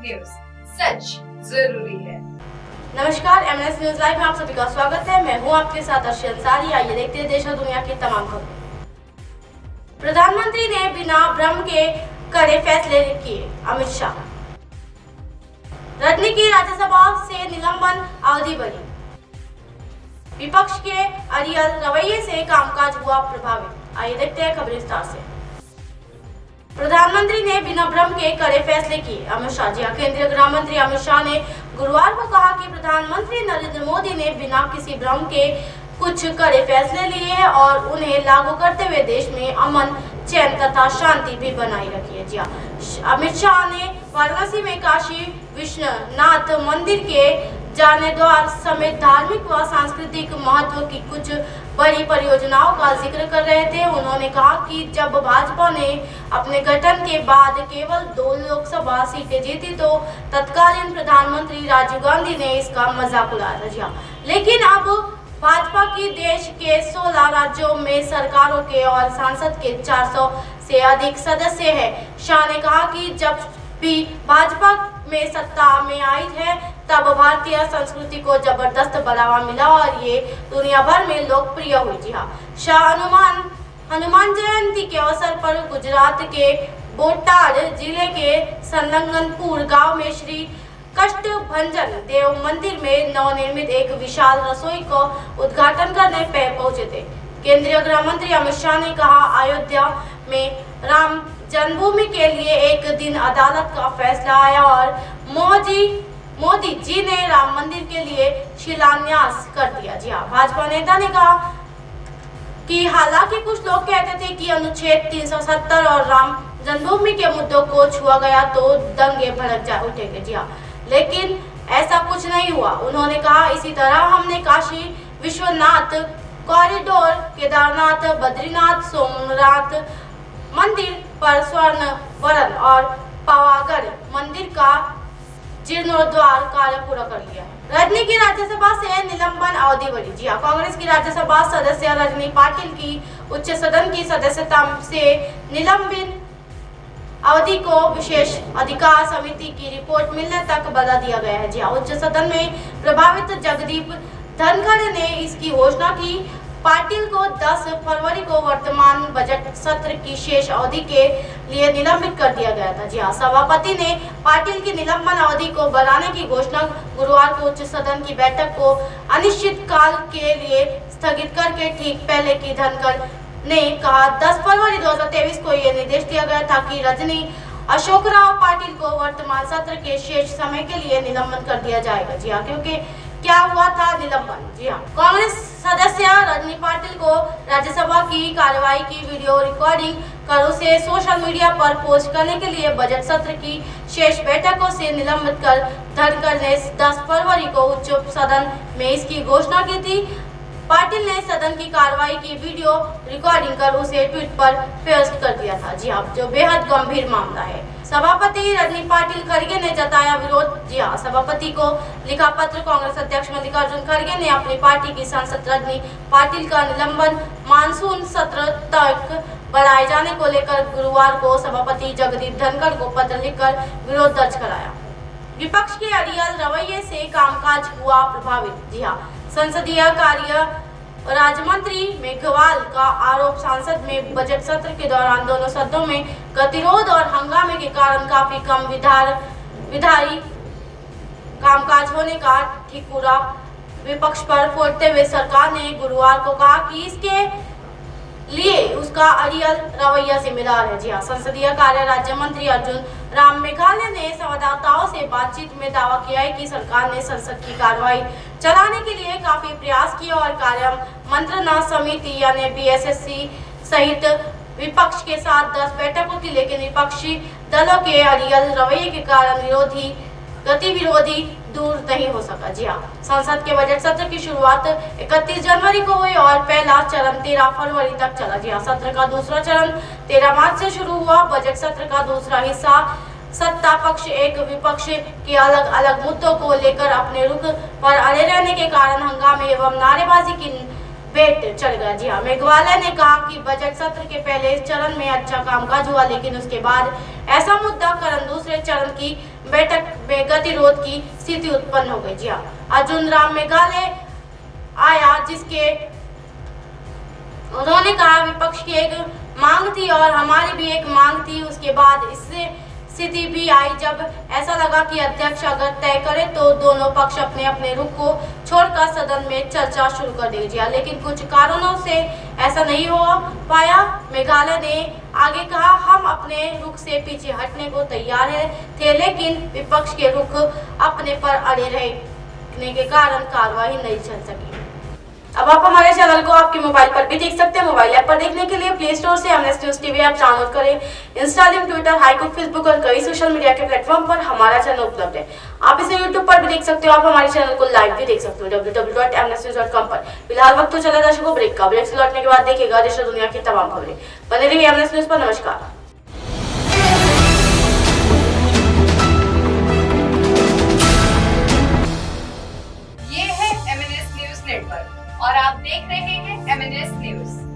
News, सच जरूरी है। नमस्कार, एमएनएस न्यूज लाइव में आप सभी का स्वागत है। मैं हूं आपके साथ अर्शी अंसारी। आइए देखते हैं देश और दुनिया की तमाम खबरें। प्रधानमंत्री ने बिना भ्रम के कड़े फैसले किए, अमित शाह। रजनी की राज्यसभा से निलंबन अवधि बढ़ी। विपक्ष के अड़ियल रवैये से कामकाज हुआ प्रभावित। आइए देखते हैं खबर विस्तार से। प्रधानमंत्री ने बिना भ्रम के कड़े फैसले किए, अमित शाह। जी, केंद्रीय गृह मंत्री अमित शाह ने गुरुवार को कहा कि प्रधानमंत्री नरेंद्र मोदी ने बिना किसी भ्रम के कुछ कड़े फैसले लिए हैं और उन्हें लागू करते हुए देश में अमन, चैन तथा शांति भी बनाई रखी है। जी, अमित शाह ने वाराणसी में काशी विश्वनाथ मंदिर के जीर्णोद्धार समेत धार्मिक व सांस्कृतिक महत्व की कुछ बड़ी परियोजनाओं का जिक्र कर रहे थे। उन्होंने कहा कि जब भाजपा ने अपने गठन के बाद केवल 2 लोकसभा सीटें जीती तो तत्कालीन प्रधानमंत्री राजीव गांधी ने इसका मजाक उड़ाया था। लेकिन अब भाजपा की देश के 16 राज्यों में सरकारों के और सांसद के 400 से अधिक सदस्य हैं। शाह ने कहा कि जब भी भाजपा में सत्ता में आई है तब भारतीय संस्कृति को जबरदस्त बढ़ावा मिला और ये दुनिया भर में लोकप्रिय हुई। जी हाँ, शाह हनुमान जयंती के अवसर पर गुजरात के बोटाड जिले के संलग्नपुर गांव में श्री कष्टभंजन देव मंदिर में नवनिर्मित एक विशाल रसोई को उद्घाटन करने पहुंचे थे। केंद्रीय गृह मंत्री अमित शाह ने कहा, अयोध्या में राम जन्मभूमि के लिए एक दिन अदालत का फैसला आया और मोदी जी ने राम मंदिर के लिए शिलान्यास कर दिया। जी हाँ, भाजपा नेता ने कहा कि हालांकि कुछ लोग कहते थे कि अनुच्छेद 370 और राम जन्मभूमि के मुद्दों को छुआ गया तो दंगे भड़क उठेंगे। जी हाँ, लेकिन ऐसा कुछ नहीं हुआ। उन्होंने कहा, इसी तरह हमने काशी विश्वनाथ कॉरिडोर, केदारनाथ, बद्रीनाथ, सोमनाथ मंदिर पर स्वर्ण वरण और पावागढ़ मंदिर का जीर्णोद्धार कार्य पूरा कर लिया है। रजनी की राज्यसभा से निलंबन अवधि बढ़ी। जी हाँ, कांग्रेस की राज्यसभा सदस्य रजनी पाटिल की उच्च सदन की सदस्यता से निलंबन अवधि को विशेष अधिकार समिति की रिपोर्ट मिलने तक बढ़ा दिया गया है। जी हाँ, उच्च सदन में प्रभावित जगदीप धनखड़ ने इसकी घोषणा की। पाटिल को 10 फरवरी को वर्तमान बजट सत्र की शेष अवधि के लिए निलंबित कर दिया गया था। जी हाँ, सभापति ने पाटिल की निलंबन अवधि को बढ़ाने की घोषणा गुरुवार को उच्च सदन की बैठक को अनिश्चित काल के लिए स्थगित करके ठीक पहले की धनखड़ ने कहा। 10 फरवरी 2023 को यह निर्देश दिया गया था कि रजनी अशोकराव पाटिल को वर्तमान सत्र के शेष समय के लिए निलंबन कर दिया जाएगा। जी हाँ, क्योंकि क्या हुआ था निलंबन। जी हाँ, कांग्रेस सदस्य रजनी पाटिल को राज्यसभा की कार्रवाई की वीडियो रिकॉर्डिंग कर उसे सोशल मीडिया पर पोस्ट करने के लिए बजट सत्र की शेष बैठकों से निलंबित कर धनखड़ ने 10 फरवरी को उच्च सदन में इसकी घोषणा की थी। पाटिल ने सदन की कार्रवाई की वीडियो रिकॉर्डिंग कर उसे ट्वीट पर पोस्ट कर दिया था। जी हाँ, जो बेहद गंभीर मामला है। सभापति रजनी पाटिल खड़गे ने जताया विरोध। जी हाँ, सभापति को लिखा पत्र। कांग्रेस अध्यक्ष मल्लिकार्जुन खड़गे ने अपनी पार्टी की सांसद रजनी पाटिल का निलंबन मानसून सत्र तक बढ़ाए जाने को लेकर गुरुवार को सभापति जगदीप धनखड़ को पत्र लिखकर विरोध दर्ज कराया। विपक्ष के अड़ियल रवैये से कामकाज हुआ प्रभावित। जी हाँ, संसदीय कार्य राज्य मंत्री मेघवाल का आरोप, सांसद में बजट सत्र के दौरान दोनों सदनों में गतिरोध और हंगामे के कारण काफी कम विधायी कामकाज होने का ठिठुरा विपक्ष पर फोड़ते हुए सरकार ने गुरुवार को कहा कि इसके लिए उसका अड़ियल रवैया जिम्मेदार है। जी हाँ, संसदीय कार्य राज्य मंत्री अर्जुन राम मेघवाल ने संवाददाताओं से बातचीत में दावा किया है कि सरकार ने संसद की कार्रवाई चलाने के लिए काफी प्रयास किए और कार्य मंत्रणा समिति यानी बीएसएससी सहित विपक्ष के साथ 10 बैठकों की, लेकिन विपक्षी दलों के अड़ियल रवैये के कारण गतिविरोधी दूर नहीं हो सका। जी हाँ, संसद के बजट सत्र की शुरुआत 31 जनवरी को हुई और पहला चरण 13 फरवरी तक चला। जी हाँ, सत्र का दूसरा चरण 13 मार्च से शुरू हुआ। बजट सत्र का दूसरा हिस्सा सत्ता पक्ष एक विपक्ष के अलग अलग मुद्दों को लेकर अपने रुख पर अड़े रहने के कारण हंगामे एवं नारेबाजी की वेट चढ़ गया। जी हाँ, मेघवाल ने कहा कि बजट सत्र के पहले चरण में अच्छा कामकाज हुआ, लेकिन उसके बाद ऐसा मुद्दा कारण दूसरे चरण की बैठक में गतिरोध की स्थिति उत्पन्न हो गई। जी हाँ, अर्जुन राम मेघवाल आया जिसके उन्होंने कहा विपक्ष की एक मांग थी और हमारी भी एक मांग थी। उसके बाद इससे स्थिति भी आई जब ऐसा लगा कि अध्यक्ष अगर तय करे तो दोनों पक्ष अपने अपने रुख को छोड़कर सदन में चर्चा शुरू कर देगी। लेकिन कुछ कारणों से ऐसा नहीं हो पाया। मेघवाल ने आगे कहा हम अपने रुख से पीछे हटने को तैयार थे, लेकिन विपक्ष के रुख अपने पर अड़े रहने के कारण कार्रवाई नहीं चल सकी। अब आप हमारे चैनल को आपके मोबाइल पर भी देख सकते हैं। मोबाइल ऐप पर देखने के लिए प्ले स्टोर से MNS news TV app download करें। इंस्टा, लिंक, ट्विटर, हाईकुक, फेसबुक और कई सोशल मीडिया के प्लेटफॉर्म पर हमारा चैनल उपलब्ध है। आप इसे यूट्यूब पर भी देख सकते हो। आप हमारे चैनल को लाइव भी देख सकते हो www.mnsnews.com पर। फिलहाल वक्त तो चला दर्शकों ब्रेक का। ब्रेक से लौटने के बाद देखिएगा देश और दुनिया की तमाम खबरें। बने रहिए एमएनएस न्यूज पर। नमस्कार। ये है MNS न्यूज नेटवर्क और आप देख रहे हैं MNS न्यूज।